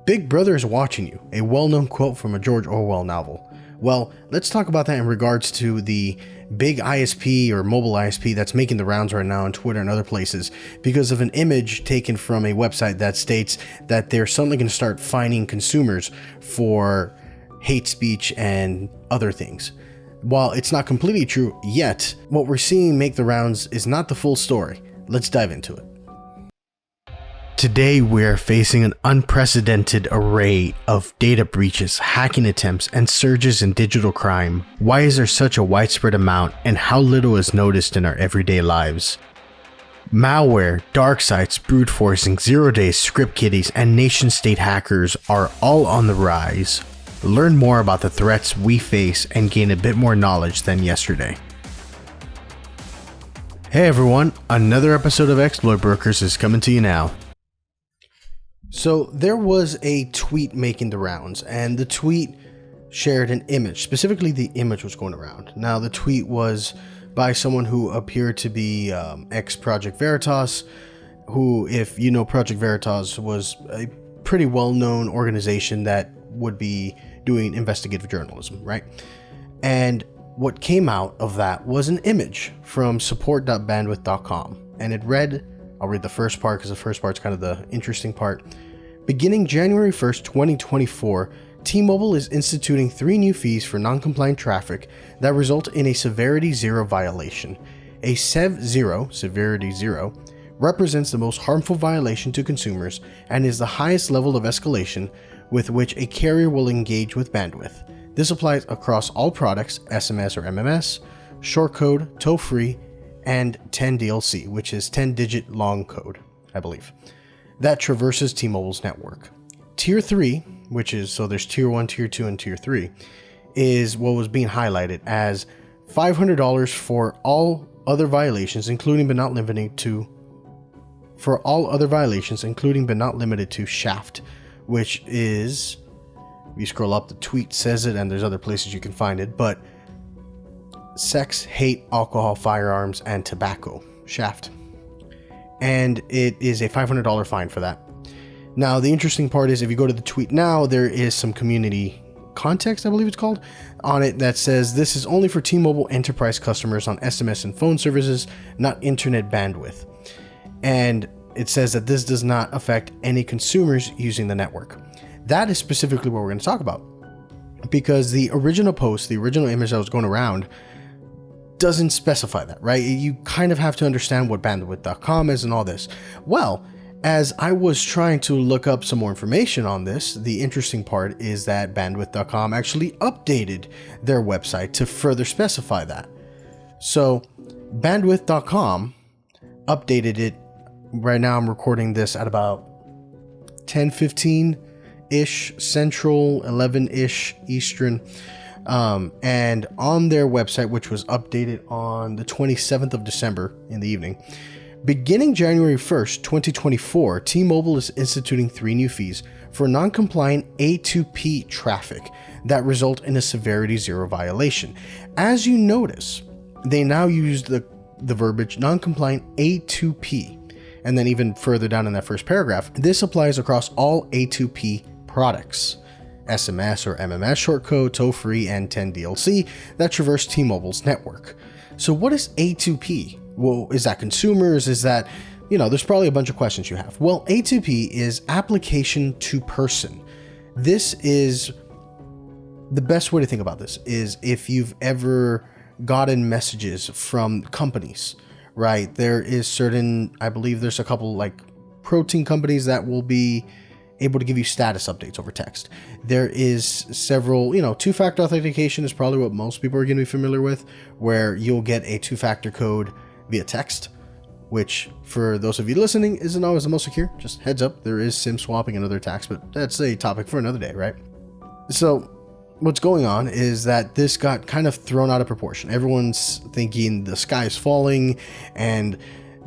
Big Brother is watching you, a well-known quote from a George Orwell novel. Well, let's talk about that in regards to the big ISP or mobile ISP that's making the rounds right now on Twitter and other places because of an image taken from a website that states that they're suddenly going to start fining consumers for hate speech and other things. While it's not completely true yet, what we're seeing make the rounds is not the full story. Let's dive into it. Today, we're facing an unprecedented array of data breaches, hacking attempts, and surges in digital crime. Why is there such a widespread amount, and how little is noticed in our everyday lives? Malware, dark sites, brute forcing, zero-day script kiddies, and nation-state hackers are all on the rise. Learn more about the threats we face and gain a bit more knowledge than yesterday. Hey everyone, another episode of Exploit Brokers is coming to you now. So there was a tweet making the rounds, and the tweet shared an image. Specifically, the image was going around. Now, the tweet was by someone who appeared to be ex-Project Veritas, who, if you know Project Veritas, was a pretty well-known organization that would be doing investigative journalism, right? And what came out of that was an image from support.bandwidth.com, and it read, I'll read the first part because the first part's kind of the interesting part. Beginning January 1st, 2024, T-Mobile is instituting 3 new fees for non-compliant traffic that result in a Severity 0 violation. A Sev 0, Severity 0, represents the most harmful violation to consumers and is the highest level of escalation with which a carrier will engage with bandwidth. This applies across all products, SMS or MMS, short code, toll-free, and 10DLC, which is 10-digit long code, I believe, that traverses T-Mobile's network. Tier 3, which is, so there's Tier 1, Tier 2, and Tier 3, is what was being highlighted as $500 for all other violations, including but not limited to, Shaft, which is, if you scroll up, the tweet says it, and there's other places you can find it, but sex, hate, alcohol, firearms, and tobacco, Shaft. And it is a $500 fine for that. Now, the interesting part is if you go to the tweet now, there is some community context, I believe it's called, on it that says this is only for T-Mobile enterprise customers on SMS and phone services, not internet bandwidth. And it says that this does not affect any consumers using the network. That is specifically what we're going to talk about, because the original post, the original image that was going around, doesn't specify that, right? You kind of have to understand what Bandwidth.com is and all this. Well, as I was trying to look up some more information on this, the interesting part is that Bandwidth.com actually updated their website to further specify that. So Bandwidth.com updated it. Right now I'm recording this at about 10:15-ish Central, 11-ish Eastern. And on their website, which was updated on the 27th of December in the evening, beginning January 1st, 2024, T-Mobile is instituting 3 new fees for non-compliant A2P traffic that result in a Severity 0 violation. As you notice, they now use the verbiage non-compliant A2P. And then even further down in that first paragraph, this applies across all A2P products, SMS or MMS short code, toll-free, and 10DLC that traverse T-Mobile's network. So what is A2P? Well, is that consumers? Is that, there's probably a bunch of questions you have. Well, A2P is application to person. This is the best way to think about this is if you've ever gotten messages from companies, right? There is certain, I believe there's a couple like protein companies that will be able to give you status updates over text. There is several, two-factor authentication is probably what most people are going to be familiar with, where you'll get a 2-factor code via text, which for those of you listening isn't always the most secure. Just heads up, there is SIM swapping and other attacks, but that's a topic for another day, right? So what's going on is that this got kind of thrown out of proportion. Everyone's thinking the sky is falling and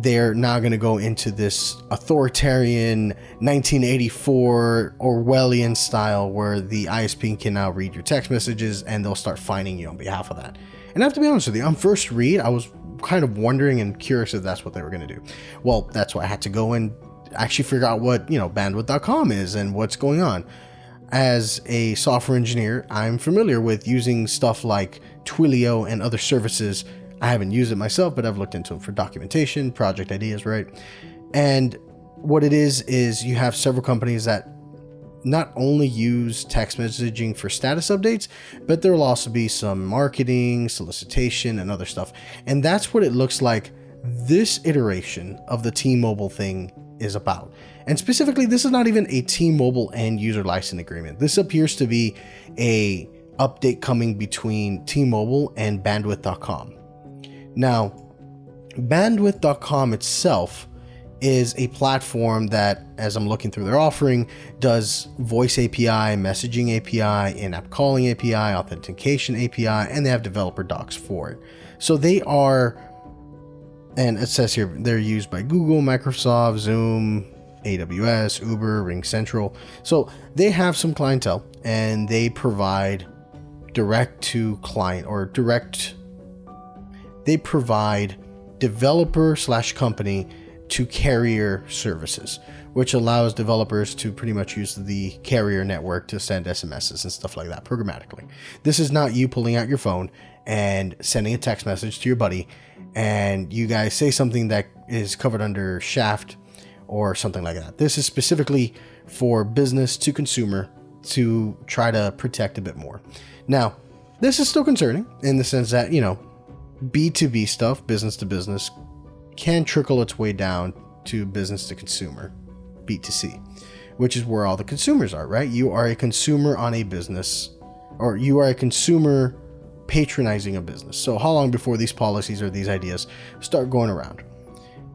they're now going to go into this authoritarian 1984 Orwellian style where the ISP can now read your text messages and they'll start fining you on behalf of that. And I have to be honest with you, on first read, I was kind of wondering and curious if that's what they were going to do. Well, that's why I had to go and actually figure out what, bandwidth.com is and what's going on. As a software engineer, I'm familiar with using stuff like Twilio and other services. I haven't used it myself, but I've looked into it for documentation, project ideas, right? And what it is you have several companies that not only use text messaging for status updates, but there will also be some marketing, solicitation, and other stuff. And that's what it looks like this iteration of the T-Mobile thing is about. And specifically, this is not even a T-Mobile end user license agreement. This appears to be a update coming between T-Mobile and Bandwidth.com. Now, Bandwidth.com itself is a platform that, as I'm looking through their offering, does voice API, messaging API, in-app calling API, authentication API, and they have developer docs for it. So they are, and it says here, they're used by Google, Microsoft, Zoom, AWS, Uber, RingCentral. So they have some clientele, and they provide direct to client or they provide developer / company to carrier services, which allows developers to pretty much use the carrier network to send SMSs and stuff like that programmatically. This is not you pulling out your phone and sending a text message to your buddy and you guys say something that is covered under Shaft or something like that. This is specifically for business to consumer to try to protect a bit more. Now, this is still concerning in the sense that, B2B stuff, business to business, can trickle its way down to business to consumer, B2C, which is where all the consumers are, right? You are a consumer on a business, or you are a consumer patronizing a business. So how long before these policies or these ideas start going around?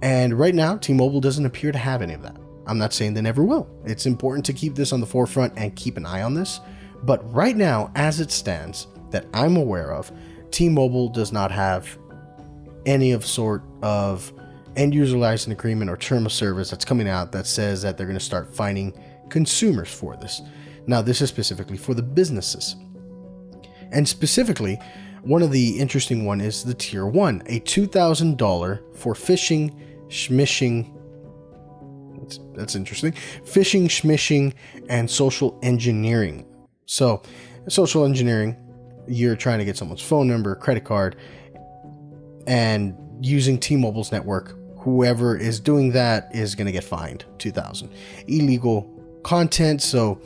And right now, T-Mobile doesn't appear to have any of that. I'm not saying they never will. It's important to keep this on the forefront and keep an eye on this. But right now, as it stands, that I'm aware of, T-Mobile does not have any of sort of end user license agreement or term of service that's coming out that says that they're going to start fining consumers for this. Now, this is specifically for the businesses. And specifically, one of the interesting one is the tier 1, a $2,000 for phishing, schmishing. That's interesting. Phishing, schmishing, and social engineering. So, social engineering, you're trying to get someone's phone number, credit card, and using T-Mobile's network. Whoever is doing that is going to get fined $2,000. Illegal content, so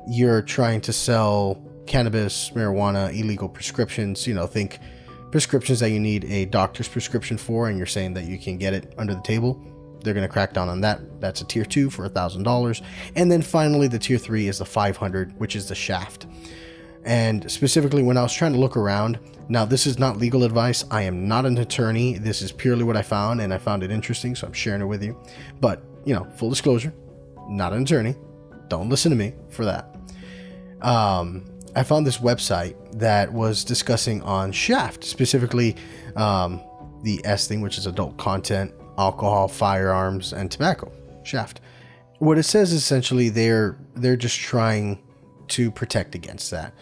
you're trying to sell cannabis, marijuana, illegal prescriptions, think prescriptions that you need a doctor's prescription for, and you're saying that you can get it under the table. They're going to crack down on that. That's a tier 2 for $1,000. And then finally, the tier 3 is the $500, which is the Shaft. And specifically, when I was trying to look around, now this is not legal advice. I am not an attorney. This is purely what I found, and I found it interesting, so I'm sharing it with you. But, full disclosure, not an attorney. Don't listen to me for that. I found this website that was discussing on Shaft, specifically the S thing, which is adult content, alcohol, firearms, and tobacco. Shaft. What it says is essentially they're just trying to protect against that.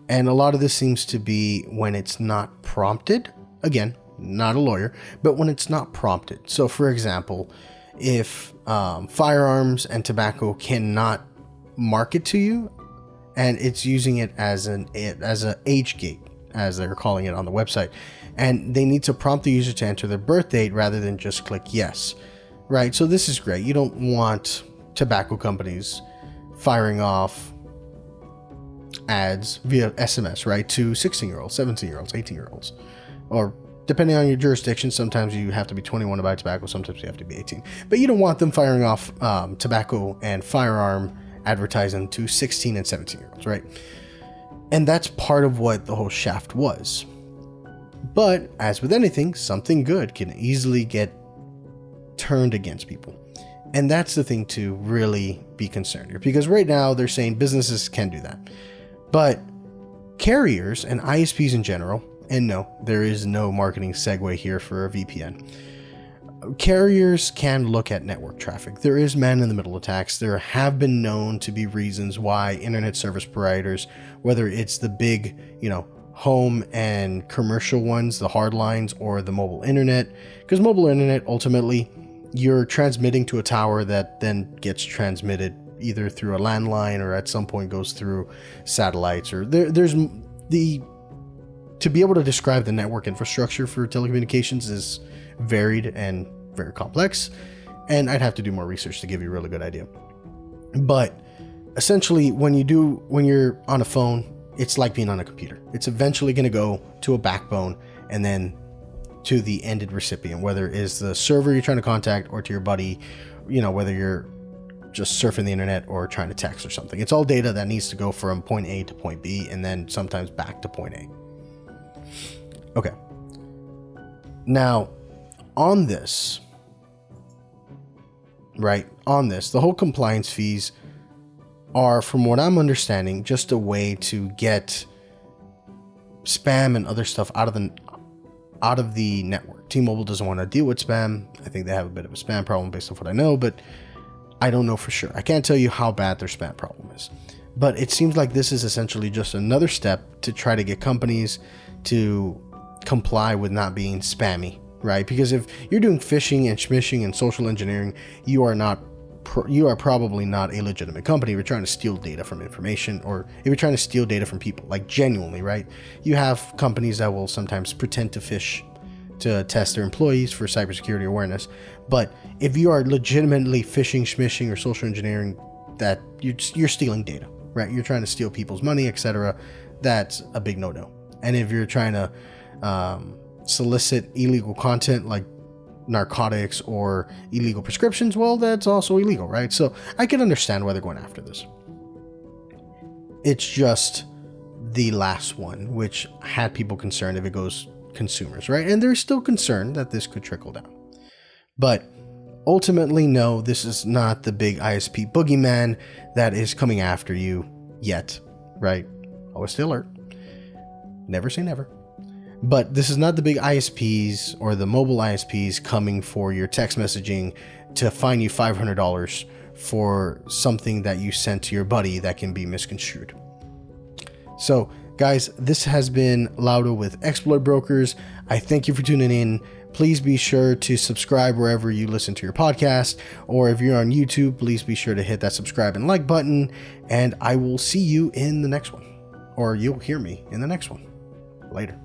And a lot of this seems to be when it's not prompted. Again, not a lawyer, but when it's not prompted. So for example, if firearms and tobacco cannot market to you, and it's using it as an age gate, as they're calling it on the website, and they need to prompt the user to enter their birth date rather than just click yes, right? So this is great. You don't want tobacco companies firing off ads via SMS, right, to 16-year-olds, 17-year-olds, 18-year-olds, or depending on your jurisdiction, sometimes you have to be 21 to buy tobacco, sometimes you have to be 18. But you don't want them firing off tobacco and firearm advertising to 16 and 17-year-olds, right? And that's part of what the whole Shaft was. But as with anything, something good can easily get turned against people. And that's the thing to really be concerned here, because right now they're saying businesses can do that. But carriers and ISPs in general, and no, there is no marketing segue here for a VPN. Carriers can look at network traffic. There is man-in-the-middle attacks. There have been known to be reasons why internet service providers, whether it's the big, home and commercial ones, the hard lines, or the mobile internet, because mobile internet ultimately you're transmitting to a tower that then gets transmitted either through a landline or at some point goes through satellites, or there's the to be able to describe the network infrastructure for telecommunications is varied and very complex, and I'd have to do more research to give you a really good idea. But essentially, when you're on a phone, it's like being on a computer. It's eventually going to go to a backbone and then to the ended recipient, whether it is the server you're trying to contact or to your buddy, whether you're just surfing the internet or trying to text or something. It's all data that needs to go from point A to point B and then sometimes back to point A. Okay. Now, on this, the whole compliance fees are, from what I'm understanding, just a way to get spam and other stuff out of the network. T-Mobile doesn't want to deal with spam. I think they have a bit of a spam problem based on what I know, but I don't know for sure. I can't tell you how bad their spam problem is. But it seems like this is essentially just another step to try to get companies to comply with not being spammy, right? Because if you're doing phishing and schmishing and social engineering, you are probably not a legitimate company. If you're trying to steal data from information, or if you're trying to steal data from people, like genuinely, right? You have companies that will sometimes pretend to phish to test their employees for cybersecurity awareness. But if you are legitimately phishing, schmishing, or social engineering, that you're stealing data, right? You're trying to steal people's money, etc. That's a big no-no. And if you're trying to solicit illegal content like narcotics or illegal prescriptions, well, that's also illegal, right? So I can understand why they're going after this. It's just the last one which had people concerned if it goes consumers, right? And they're still concerned that this could trickle down. But ultimately, no, this is not the big ISP boogeyman that is coming after you yet, right? Always stay alert. Never say never. But this is not the big ISPs or the mobile ISPs coming for your text messaging to fine you $500 for something that you sent to your buddy that can be misconstrued. So, guys, this has been Laudo with Exploit Brokers. I thank you for tuning in. Please be sure to subscribe wherever you listen to your podcast, or if you're on YouTube, please be sure to hit that subscribe and like button, and I will see you in the next one, or you'll hear me in the next one. Later.